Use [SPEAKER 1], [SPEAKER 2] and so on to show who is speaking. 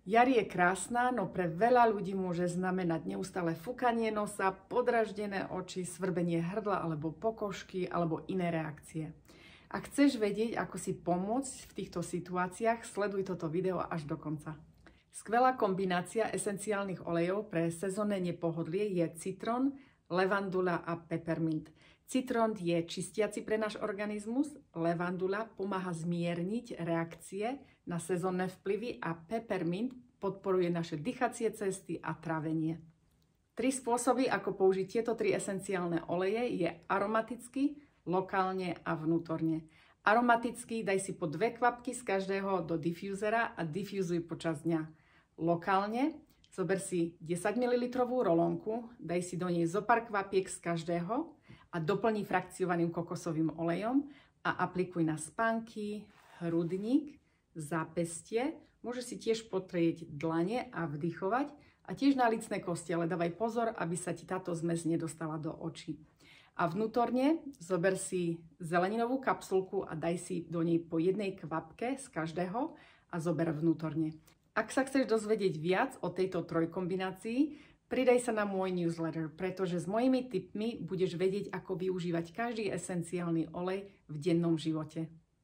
[SPEAKER 1] Jar je krásna, no pre veľa ľudí môže znamenať neustále fúkanie nosa, podraždené oči, svrbenie hrdla alebo pokožky alebo iné reakcie. Ak chceš vedieť, ako si pomôcť v týchto situáciách, sleduj toto video až do konca. Skvelá kombinácia esenciálnych olejov pre sezónne nepohodlie je citrón, levandula a peppermint. Citrón je čistiaci pre náš organizmus, levandula pomáha zmierniť reakcie na sezónne vplyvy a peppermint podporuje naše dýchacie cesty a trávenie. 3 spôsoby, ako použiť tieto 3 esenciálne oleje je aromaticky, lokálne a vnútorne. Aromaticky daj si po 2 kvapky z každého do difúzera a difúzuj počas dňa. Lokálne zober si 10 ml rolónku, daj si do nej zo pár kvapiek z každého a doplni frakciovaným kokosovým olejom a aplikuj na spánky, hrudník, zápestie. Môžeš si tiež potrieť dlane a vdychovať a tiež na lícne kosti, ale dávaj pozor, aby sa ti táto zmes nedostala do očí. A vnútorne zober si zeleninovú kapsulku a daj si do nej po 1 kvapke z každého a zober vnútorne. Ak sa chceš dozvedieť viac o tejto trojkombinácii, pridaj sa na môj newsletter, pretože s mojimi tipmi budeš vedieť, ako využívať každý esenciálny olej v dennom živote.